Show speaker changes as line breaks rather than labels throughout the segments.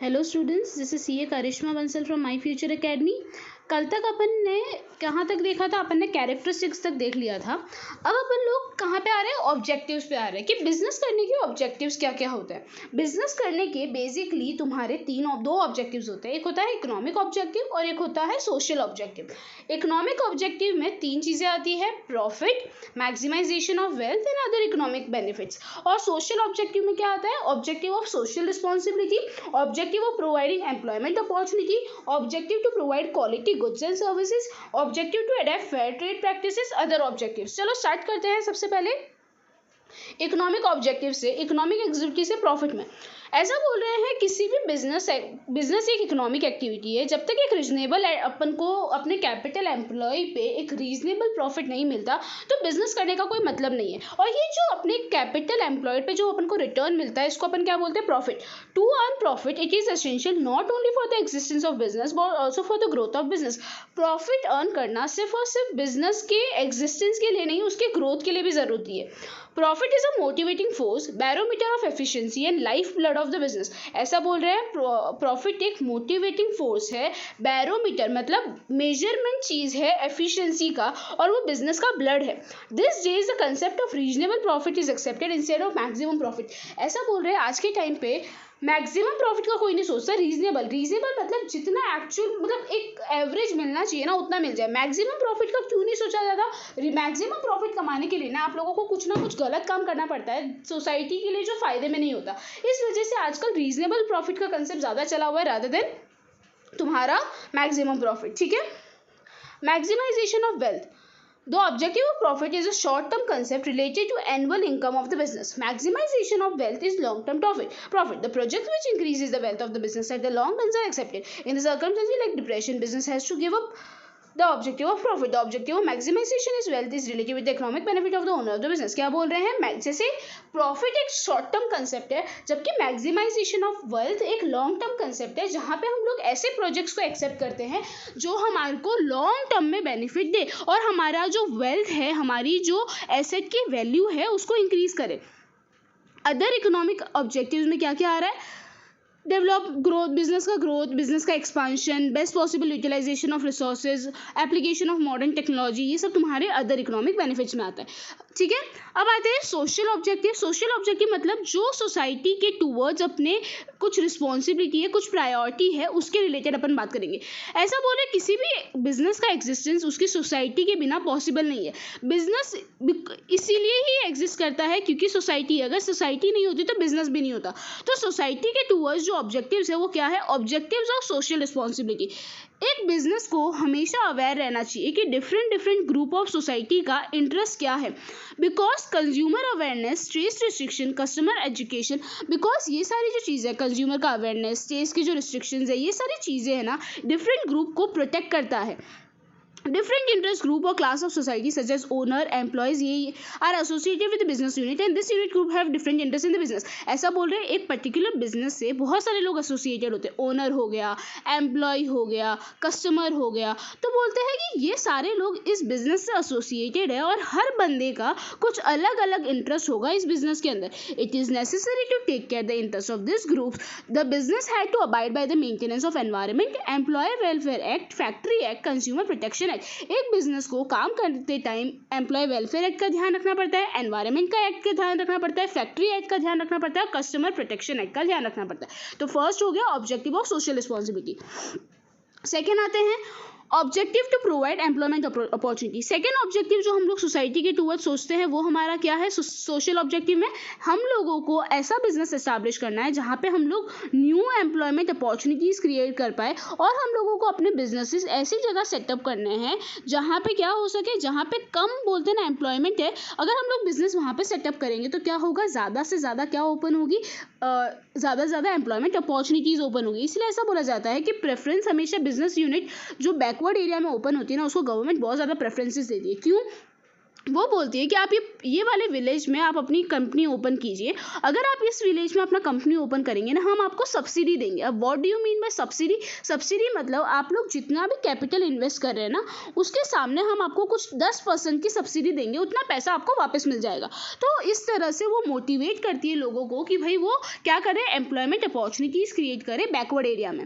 Hello students, this is CA Karishma Bansal from My Future Academy. कल तक अपन ने कहाँ तक देखा था? अपन ने कैरेक्टरिस्टिक्स तक देख लिया था। अब अपन लोग कहाँ पे आ रहे हैं? ऑब्जेक्टिव्स पे आ रहे हैं कि बिजनेस करने के ऑब्जेक्टिव्स क्या क्या होते हैं। बिजनेस करने के बेसिकली तुम्हारे दो ऑब्जेक्टिव्स होते हैं। एक होता है इकोनॉमिक ऑब्जेक्टिव और एक होता है सोशल ऑब्जेक्टिव। इकोनॉमिक ऑब्जेक्टिव में तीन चीज़ें आती है: profit, maximisation of wealth and other economic benefits. और सोशल ऑब्जेक्टिव में क्या आता है? Objective of social responsibility, objective of providing employment opportunity, objective to provide quality goods and services, objective to adopt fair trade practices, other objectives. चलो start करते हैं। सबसे पहले इकोनॉमिक ऑब्जेक्टिव से, इकोनॉमिक एक्टिविटी से प्रॉफिट में ऐसा बोल रहे हैं किसी भी बिजनेस एक इकोनॉमिक एक्टिविटी है। जब तक एक रीजनेबल अपन को अपने कैपिटल एम्प्लॉय पे एक रीजनेबल प्रॉफिट नहीं मिलता तो बिजनेस करने का कोई मतलब नहीं है। और ये जो अपने कैपिटल एम्प्लॉय पे जो अपन को रिटर्न मिलता है इसको अपन क्या बोलते हैं? Profit. To earn profit it is essential not only for the existence of business but also for the growth of business. Profit earn करना सिर्फ और सिर्फ बिजनेस के एग्जिस्टेंस के लिए नहीं, उसके ग्रोथ के लिए भी जरूरी है। Profit is a motivating force, barometer of efficiency and life blood of the business. ऐसा बोल रहे हैं प्रॉफिट एक मोटिवेटिंग फोर्स है, बैरोमीटर मतलब मेजरमेंट चीज है एफिशिएंसी का, और वो बिजनेस का ब्लड है। This days the concept of reasonable profit is accepted instead of maximum profit. ऐसा बोल रहे हैं आज के टाइम पे मैक्सिमम प्रॉफिट का कोई नहीं सोचता, रीजनेबल मतलब जितना एक्चुअल मतलब एक एवरेज मिलना चाहिए ना उतना मिल जाए। मैक्सिमम प्रॉफिट का क्यों नहीं सोचा जाता? मैक्सिमम प्रॉफिट कमाने के लिए ना आप लोगों को कुछ ना कुछ गलत काम करना पड़ता है सोसाइटी के लिए जो फायदे में नहीं होता। इस वजह से आजकल रीजनेबल प्रॉफिट का कंसेप्ट ज़्यादा चला हुआ है रादर देन तुम्हारा मैक्सिमम प्रॉफिट। ठीक है। Maximisation of wealth. The objective of profit is a short-term concept related to annual income of the business. Maximization of wealth is long-term profit. The project which increases the wealth of the business at the long term are accepted. In the circumstances like depression, business has to give up the objective of profit. The objective of maximization is wealth is related with the economic benefit of the owner of the business. क्या बोल रहे हैं? जैसे profit एक short term concept है जबकि maximisation of wealth एक long term concept है, जहाँ पे हम लोग ऐसे प्रोजेक्ट्स को एक्सेप्ट करते हैं जो हमारे को लॉन्ग टर्म में बेनिफिट दे और हमारा जो वेल्थ है, हमारी जो एसेट की वैल्यू है उसको इंक्रीज करे। अदर इकोनॉमिक ऑब्जेक्टिव्स में क्या क्या आ रहा है? डेवलप ग्रोथ, बिजनेस का expansion, best possible utilisation of resources, application of modern technology, ये सब तुम्हारे अदर इकोनॉमिक बेनिफिट्स में आता है। ठीक है। अब आते हैं सोशल ऑब्जेक्टिव। सोशल ऑब्जेक्टिव मतलब जो सोसाइटी के टूवर्ड्स अपने कुछ रिस्पॉन्सिबिलिटी है, कुछ प्रायोरिटी है, उसके रिलेटेड अपन बात करेंगे। ऐसा बोले किसी भी बिजनेस का एग्जिस्टेंस उसकी सोसाइटी के बिना पॉसिबल नहीं है। बिजनेस इसीलिए ही एग्जिस्ट करता है क्योंकि सोसाइटी, अगर सोसाइटी नहीं होती तो बिजनेस भी नहीं होता। तो सोसाइटी के टूवर्ड्स जो ऑब्जेक्टिव्स है वो क्या है? Objectives of social responsibility. एक बिजनेस को हमेशा अवेयर रहना चाहिए कि डिफरेंट ग्रुप ऑफ सोसाइटी का इंटरेस्ट क्या है, because consumer awareness, trace restriction, customer education, because ये सारी जो चीज़ें है, कंज्यूमर का अवेयरनेस, ट्रेस की जो रिस्ट्रिक्शंस है, ये सारी चीज़ें है ना डिफरेंट ग्रुप को प्रोटेक्ट करता है। Different interest group or class of society such as owner, employees ये are associated with the business unit and this unit group have different interest in the business. ऐसा बोल रहे हैं एक पर्टिकुलर बिजनेस से बहुत सारे लोग एसोसिएटेड होते हैं। ओनर हो गया, एम्प्लॉय हो गया, कस्टमर हो गया। तो बोलते हैं कि ये सारे लोग इस बिजनेस से एसोसिएटेड है और हर बंदे का कुछ अलग अलग इंटरेस्ट होगा इस बिजनेस के अंदर। It is necessary to take care the interest of this group. The business had to abide by the maintenance of environment, employ welfare act, factory act, consumer protection. एक बिजनेस को काम करते time employ welfare act का ध्यान रखना पड़ता है, environment का एक्ट का ध्यान रखना पड़ता है, फैक्ट्री एक्ट का ध्यान रखना पड़ता है, कस्टमर प्रोटेक्शन एक्ट का ध्यान रखना पड़ता है। तो फर्स्ट हो गया objective of social responsibility. Second आते हैं objective to provide employment opportunity. Second objective जो हम लोग सोसाइटी के टूवर्ड सोचते हैं वो हमारा क्या है? सोशल ऑब्जेक्टिव में हम लोगों को ऐसा बिजनेस एस्टैब्लिश करना है जहाँ पे हम लोग न्यू एम्प्लॉयमेंट अपॉर्चुनिटीज क्रिएट कर पाए और हम लोगों को अपने बिजनेसेस ऐसी जगह सेटअप करने हैं जहाँ पे क्या हो सके, जहाँ पे कम बोलते ना एम्प्लॉयमेंट है। अगर हम लोग बिजनेस वहाँ पे सेटअप करेंगे तो क्या होगा? ज़्यादा से ज़्यादा क्या ओपन होगी? ज़्यादा से ज़्यादा एम्प्लॉयमेंट अपॉर्चुनिटीज़ ओपन होगी। इसलिए ऐसा बोला जाता है कि प्रेफरेंस हमेशा बिजनेस यूनिट जो बैकवर्ड एरिया में ओपन होती है ना उसको गवर्नमेंट बहुत ज़्यादा प्रेफरेंसेस देती है। क्यों? वो बोलती है कि आप ये वाले विलेज में आप अपनी कंपनी ओपन कीजिए। अगर आप इस विलेज में अपना कंपनी ओपन करेंगे ना, हम आपको सब्सिडी देंगे। अब what do you mean bye subsidy? Subsidy मतलब आप लोग जितना भी कैपिटल इन्वेस्ट कर रहे हैं ना, उसके सामने हम आपको कुछ 10% की सब्सिडी देंगे, उतना पैसा आपको वापस मिल जाएगा। तो इस तरह से वो मोटिवेट करती है लोगों को कि भाई वो क्या करें, एम्प्लॉयमेंट अपॉर्चुनिटीज़ क्रिएट करें बैकवर्ड एरिया में।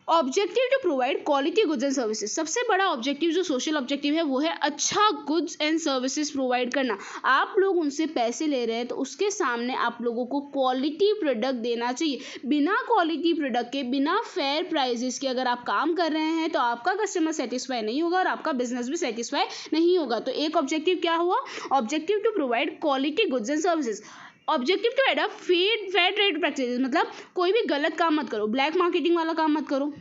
Objective to provide quality goods and services. सबसे बड़ा ऑब्जेक्टिव जो सोशल ऑब्जेक्टिव है वो है अच्छा गुड्स एंड सर्विसेज प्रोवाइड करना। आप लोग उनसे पैसे ले रहे हैं तो उसके सामने आप लोगों को क्वालिटी प्रोडक्ट देना चाहिए। बिना क्वालिटी प्रोडक्ट के, बिना फेयर प्राइजेस के अगर आप काम कर रहे हैं तो आपका कस्टमर सेटिस्फाई नहीं होगा और आपका बिजनेस भी सेटिस्फाई नहीं होगा। तो एक ऑब्जेक्टिव क्या हुआ? Objective to provide quality goods and services. Objective to adopt fair trade practices, मतलब कोई भी गलत काम मत करो, ब्लैक मार्केटिंग वाला काम मत करो।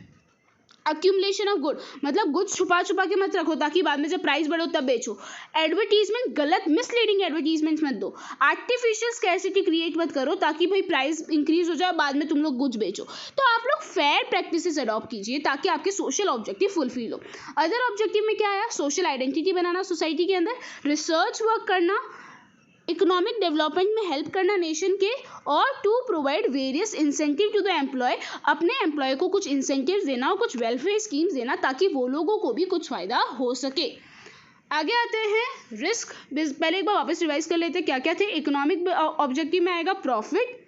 अक्यूमुलेशन ऑफ गुड, मतलब गुड्स छुपा छुपा के मत रखो ताकि बाद में जब प्राइस बढ़ो तब बेचो। एडवर्टीजमेंट, गलत मिसलीडिंग एडवर्टीजमेंट मत दो। आर्टिफिशियल स्कैरसिटी क्रिएट मत करो ताकि भाई प्राइस इंक्रीज हो जाए बाद में तुम लोग गुड्स बेचो। तो आप लोग फेयर प्रैक्टिसेस अडॉप्ट कीजिए ताकि आपके सोशल ऑब्जेक्टिव फुलफिल हो। अदर ऑब्जेक्टिव में क्या आया? सोशल आइडेंटिटी बनाना सोसाइटी के अंदर, रिसर्च वर्क करना, इकोनॉमिक डेवलपमेंट में हेल्प करना नेशन के, और to provide various incentive to the employ, अपने एम्प्लॉय को कुछ इंसेंटिव देना और कुछ वेलफेयर स्कीम्स देना ताकि वो लोगों को भी कुछ फ़ायदा हो सके। आगे आते हैं रिस्क। पहले एक बार वापस रिवाइज कर लेते हैं क्या क्या थे। इकोनॉमिक ऑब्जेक्टिव में आएगा profit,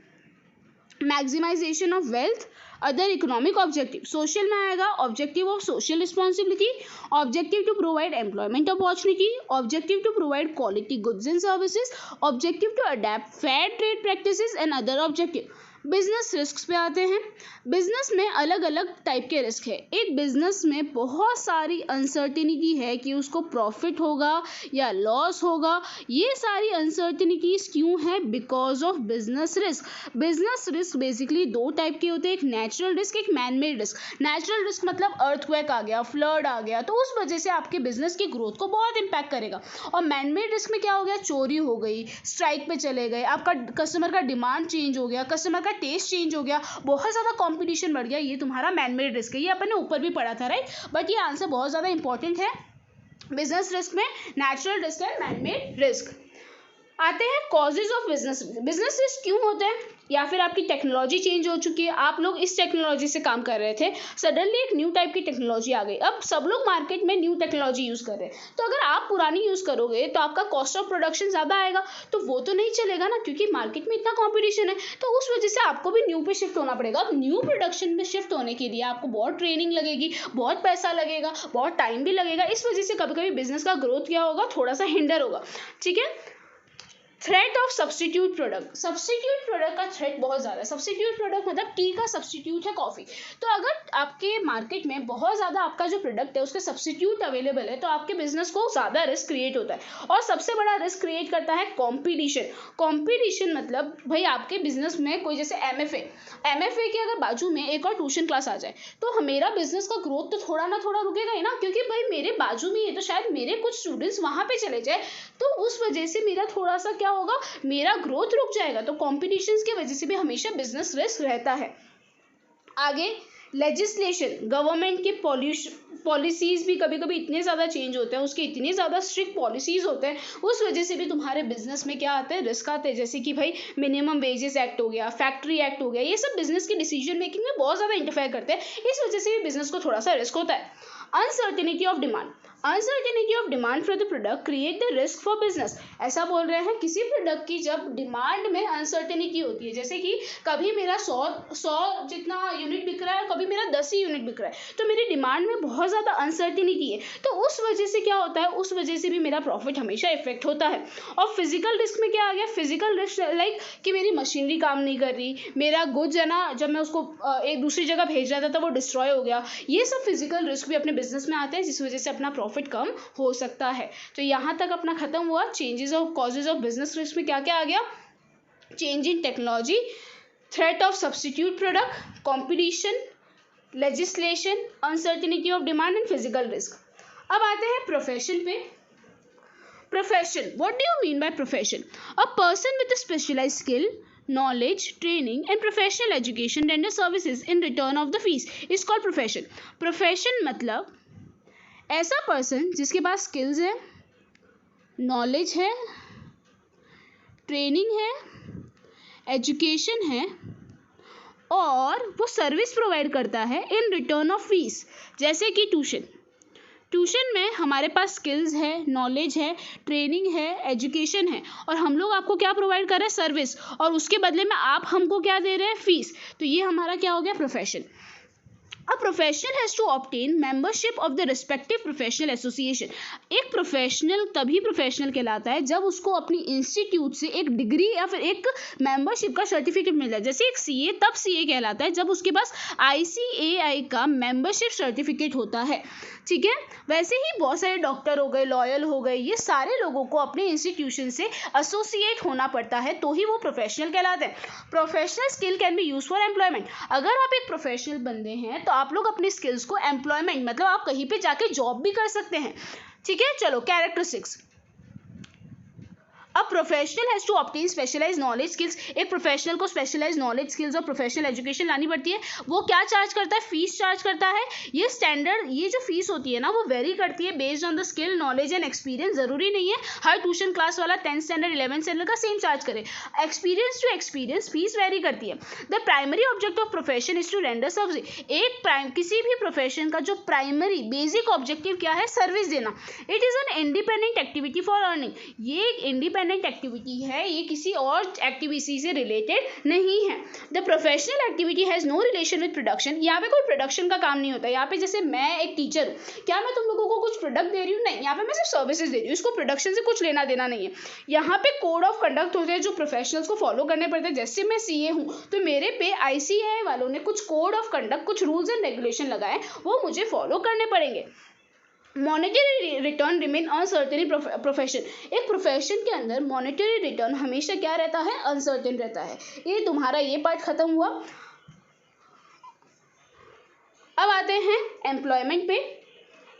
maximisation of wealth. Other economic objective, social में आएगा objective of social responsibility, objective to provide employment opportunity, objective to provide quality goods and services, objective to adept fair trade practices and other objective. Business risk पे आते हैं। Business में अलग अलग type के risk है। एक बिजनेस में बहुत सारी अनसर्टिनिटी है कि उसको प्रॉफिट होगा या लॉस होगा। ये सारी अनसर्टिनिटीज क्यों है? Because of business risk. Business risk basically दो टाइप के होते हैं, एक नेचुरल रिस्क, एक man made risk. Natural risk मतलब अर्थक्वेक आ गया, फ्लड आ गया, तो उस वजह से आपके बिजनेस की ग्रोथ को बहुत इंपैक्ट करेगा। और मैन मेड रिस्क में क्या हो गया? चोरी हो गई, स्ट्राइक पे चले गए, आपका कस्टमर का डिमांड चेंज हो गया, कस्टमर का टेस्ट चेंज हो गया, बहुत ज़्यादा कंपटीशन बढ़ गया, ये तुम्हारा मैन मेड रिस्क है। ये अपन ने ऊपर भी पढ़ा था, राइट? बट ये आंसर बहुत ज़्यादा इंपॉर्टेंट है। बिजनेस रिस्क में नेचुरल रिस्क है, मैन मेड रिस्क। आते हैं causes of business risk. Business risk क्यों होते हैं? या फिर आपकी टेक्नोलॉजी चेंज हो चुकी है, आप लोग इस टेक्नोलॉजी से काम कर रहे थे, सडनली एक न्यू टाइप की टेक्नोलॉजी आ गई, अब सब लोग मार्केट में न्यू टेक्नोलॉजी यूज़ कर रहे हैं। तो अगर आप पुरानी यूज़ करोगे तो आपका कॉस्ट ऑफ प्रोडक्शन ज़्यादा आएगा, तो वो तो नहीं चलेगा ना, क्योंकि मार्केट में इतना कॉम्पिटिशन है। तो उस वजह से आपको भी न्यू पे शिफ्ट होना पड़ेगा। अब न्यू प्रोडक्शन में शिफ्ट होने के लिए आपको बहुत ट्रेनिंग लगेगी, बहुत पैसा लगेगा, बहुत टाइम भी लगेगा। इस वजह से कभी कभी बिजनेस का ग्रोथ क्या होगा? थोड़ा सा हिंडर होगा, ठीक है। Threat of substitute product. Substitute product का थ्रेट बहुत ज़्यादा है। सब्सटीट्यूट प्रोडक्ट मतलब टी का सब्सटीट्यूट है कॉफ़ी। तो अगर आपके मार्केट में बहुत ज़्यादा आपका जो प्रोडक्ट है उसके सब्सटीट्यूट अवेलेबल है तो आपके बिजनेस को ज़्यादा रिस्क क्रिएट होता है। और सबसे बड़ा रिस्क क्रिएट करता है कॉम्पिटिशन। कॉम्पिटिशन मतलब भाई आपके बिजनेस में कोई जैसे एमएफए के अगर बाजू में एक और ट्यूशन क्लास आ जाए तो मेरा बिजनेस का ग्रोथ तो थोड़ा ना थोड़ा रुकेगा ही ना, क्योंकि भाई मेरे बाजू में ये तो शायद मेरे कुछ स्टूडेंट्स वहाँ पे चले जाए, तो उस वजह से मेरा थोड़ा सा क्या होगा, मेरा ग्रोथ रुक जाएगा। तो कॉम्पिटिशन की वजह से भी हमेशा बिजनेस रिस्क रहता है। आगे लेजिस्लेशन, गवर्नमेंट के पॉलिसीज भी कभी कभी इतने ज़्यादा चेंज होते हैं, उसके इतने ज़्यादा स्ट्रिक्ट पॉलिसीज होते हैं, उस वजह से भी तुम्हारे बिजनेस में क्या आते हैं? रिस्क आते हैं। जैसे कि भाई मिनिमम वेजेस एक्ट हो गया, फैक्ट्री एक्ट हो गया, ये सब बिजनेस की डिसीजन मेकिंग में बहुत ज़्यादा इंटरफेयर करते हैं। इस वजह से भी बिजनेस को थोड़ा सा रिस्क होता है। Uncertainty of demand. Uncertainty of demand for the product create the risk for business. ऐसा बोल रहे हैं किसी प्रोडक्ट की जब डिमांड में अनसर्टेनिटी होती है, जैसे कि कभी मेरा 100 जितना यूनिट बिक रहा है, कभी मेरा 10 ही यूनिट बिक रहा है, तो मेरी डिमांड में बहुत ज़्यादा अनसर्टेनिटी है, तो उस वजह से क्या होता है? उस वजह से भी मेरा प्रॉफिट हमेशा इफेक्ट होता है। और फिजिकल रिस्क में क्या आ गया? फिजिकल रिस्क लाइक कि मेरी मशीनरी काम नहीं कर रही, मेरा गुड्स है ना, जब मैं उसको एक दूसरी जगह भेज रहा था तो वो डिस्ट्रॉय हो गया। ये सब फिजिकल रिस्क भी अपने बिजनेस में आते हैं, जिस वजह से अपना प्रॉफिट कम हो सकता है। तो यहाँ तक अपना खत्म हुआ। Changes of causes of business risk में क्या क्या आ गया? Change in technology, threat of substitute product, competition, legislation, uncertainty of demand and physical risk. अब आते हैं प्रोफेशन पे। Profession, what do you mean by profession? A person with a specialised skill, knowledge, training and professional education render services in return of the fees is called profession. Profession मतलब ऐसा person जिसके पास skills है, knowledge है, training है, education है, और वो service provide करता है इन रिटर्न ऑफ फीस। जैसे कि ट्यूशन में हमारे पास स्किल्स है, नॉलेज है, ट्रेनिंग है, एजुकेशन है, और हम लोग आपको क्या प्रोवाइड कर रहे हैं? सर्विस, और उसके बदले में आप हमको क्या दे रहे हैं? फीस। तो ये हमारा क्या हो गया? Profession. A professional has to obtain membership of the respective professional association. एक प्रोफेशनल तभी प्रोफेशनल कहलाता है जब उसको अपनी इंस्टीट्यूट से एक डिग्री या फिर एक मेंबरशिप का सर्टिफिकेट मिल जाए। जैसे एक सीए तब सीए कहलाता है जब उसके पास ICAI का मेंबरशिप सर्टिफिकेट होता है, ठीक है। वैसे ही बहुत सारे डॉक्टर हो गए, लॉयर हो गए, ये सारे लोगों को अपने इंस्टीट्यूशन से एसोसिएट होना पड़ता है तो ही वो प्रोफेशनल कहलाते हैं। Professional skill can be use for employment. अगर आप एक प्रोफेशनल बंदे हैं तो आप लोग अपने स्किल्स को एम्प्लॉयमेंट मतलब आप कहीं पे जाके जॉब भी कर सकते हैं, ठीक है। चलो characteristics. A professional has to obtain specialise knowledge skills. एक प्रोफेशनल को स्पेशलाइज नॉलेज स्किल्स और प्रोफेशनल एजुकेशन लानी पड़ती है। वो क्या चार्ज करता है? फीस चार्ज करता है। ये स्टैंडर्ड, ये जो फीस होती है ना, वो वेरी करती है based on the skill, knowledge and experience. जरूरी नहीं है हर ट्यूशन क्लास वाला 10th स्टैंडर्ड 11th स्टैंडर्ड का सेम चार्ज करे। Experience to experience fees vary करती है। The primary object of profession is to render service. किसी भी प्रोफेशन का जो प्राइमरी बेसिक ऑब्जेक्टिव क्या है? सर्विस देना। It is an independent activity for earning. ये एक इंडिपेंडेंट एक्टिविटी है, ये किसी और एक्टिविटी से रिलेटेड नहीं है। The professional activity has no relation with production. यहाँ पे कोई प्रोडक्शन का काम नहीं होता। यहाँ पे जैसे मैं एक टीचर हूँ, क्या मैं तुम लोगों को कुछ प्रोडक्ट दे रही हूँ? नहीं, यहाँ पे मैं सिर्फ सर्विसेज दे रही हूँ। इसको प्रोडक्शन से कुछ लेना देना नहीं है। यहाँ पे कोड ऑफ कंडक्ट होते हैं जो प्रोफेशनल्स को फॉलो करने पड़ते हैं। जैसे मैं सीए हूँ तो मेरे पे ICAI वालों ने कुछ कोड ऑफ कंडक्ट, कुछ रूल्स एंड रेगुलेशन लगाए, वो मुझे फॉलो करने पड़ेंगे। मॉनेटरी रिटर्न रिमेन अनसर्टेन इन प्रोफेशन। एक प्रोफेशन के अंदर मॉनेटरी रिटर्न हमेशा क्या रहता है? अनसर्टेन रहता है। ये तुम्हारा ये पार्ट खत्म हुआ। अब आते हैं एम्प्लॉयमेंट पे।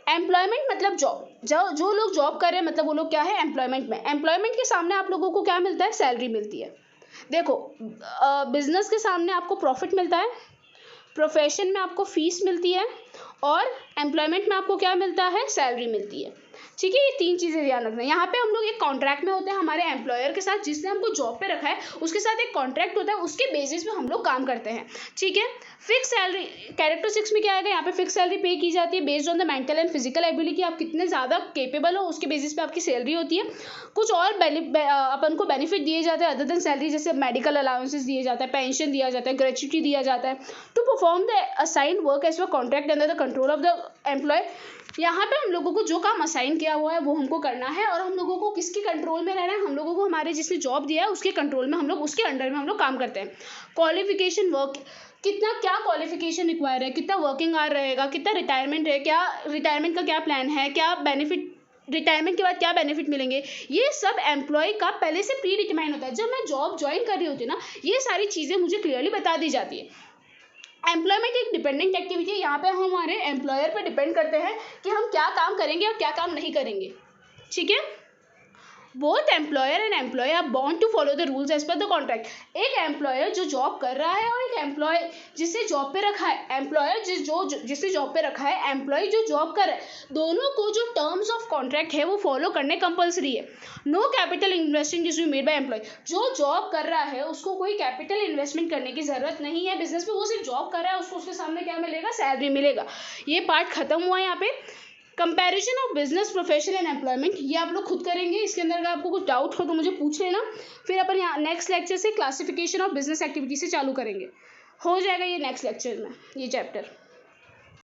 एम्प्लॉयमेंट मतलब जॉब। जो लोग जॉब कर रहे हैं मतलब वो लोग क्या है? एम्प्लॉयमेंट में। एम्प्लॉयमेंट के सामने आप लोगों को क्या मिलता है? सैलरी मिलती है। देखो, बिजनेस के सामने आपको प्रॉफिट मिलता है, प्रोफेशन में आपको फीस मिलती है, और एम्प्लॉयमेंट में आपको क्या मिलता है? सैलरी मिलती है, ठीक है। ये 3 चीज़ें ध्यान रखना है। यहाँ पे हम लोग एक कॉन्ट्रैक्ट में होते हैं हमारे एम्प्लॉयर के साथ, जिसने हमको जॉब पे रखा है, उसके साथ एक कॉन्ट्रैक्ट होता है, उसके बेसिस पे हम लोग काम करते हैं, ठीक है। फिक्स सैलरी कैरेक्टरिस्टिक्स में क्या आएगा? यहाँ पे फिक्स सैलरी पे की जाती है based on the mental and physical ability. आप कितने ज़्यादा केपेबल हो उसके बेसिस पे आपकी सैलरी होती है। कुछ और अपन को बेनिफिट दिए जाते हैं अदर देन सैलरी, जैसे मेडिकल अलाउंसेस दिए जाता है, पेंशन दिया जाता है, ग्रेच्युटी दिया जाता है to perform the assigned work as per contract under the control of the employee. यहाँ पे हम लोगों को जो काम असाइन किया हुआ है वो हमको करना है, और हम लोगों को किसके कंट्रोल में रहना है? हम लोगों को हमारे जिसने जॉब दिया है उसके कंट्रोल में, हम लोग उसके अंडर में हम लोग काम करते हैं। क्वालिफिकेशन, वर्क कितना, क्या क्वालिफिकेशन रिक्वायर है, कितना वर्किंग आवर रहेगा, कितना रिटायरमेंट है, क्या रिटायरमेंट का क्या प्लान है, क्या बेनिफिट, रिटायरमेंट के बाद क्या बेनिफिट मिलेंगे, ये सब एम्प्लॉय का पहले से प्री डिटरमाइन होता है। जब मैं जॉब ज्वाइन कर रही होती है ना, ये सारी चीज़ें मुझे क्लियरली बता दी जाती है। एम्प्लॉयमेंट एक डिपेंडेंट एक्टिविटी है। यहाँ पे हम हमारे एम्प्लॉयर पे डिपेंड करते हैं कि हम क्या काम करेंगे और क्या काम नहीं करेंगे, ठीक है। Both employer and employee are bound to follow the rules as per the contract. एक एम्प्लॉयर जो जॉब कर रहा है और एक एम्प्लॉय जिसे जॉब पे रखा है, एम्प्लॉयर जिसे जॉब पे रखा है, एम्प्लॉय जो जॉब कर रहा है, दोनों को जो टर्म्स ऑफ कॉन्ट्रैक्ट है वो फॉलो करने कंपलसरी है। No capital investment is made by employee. जो जॉब कर रहा है उसको कोई कैपिटल इन्वेस्टमेंट करने की जरूरत नहीं है बिजनेस में। वो सिर्फ जॉब कर रहा है, उसको उसके सामने क्या मिलेगा? सैलरी मिलेगा। ये पार्ट खत्म हुआ यहाँ पे। Comparison of business, profession and employment, ये आप लोग खुद करेंगे। इसके अंदर अगर आपको कुछ डाउट हो तो मुझे पूछ लेना। फिर अपन यहाँ नेक्स्ट लेक्चर से क्लासिफिकेशन ऑफ बिजनेस एक्टिविटी से चालू करेंगे। हो जाएगा ये नेक्स्ट लेक्चर में ये चैप्टर।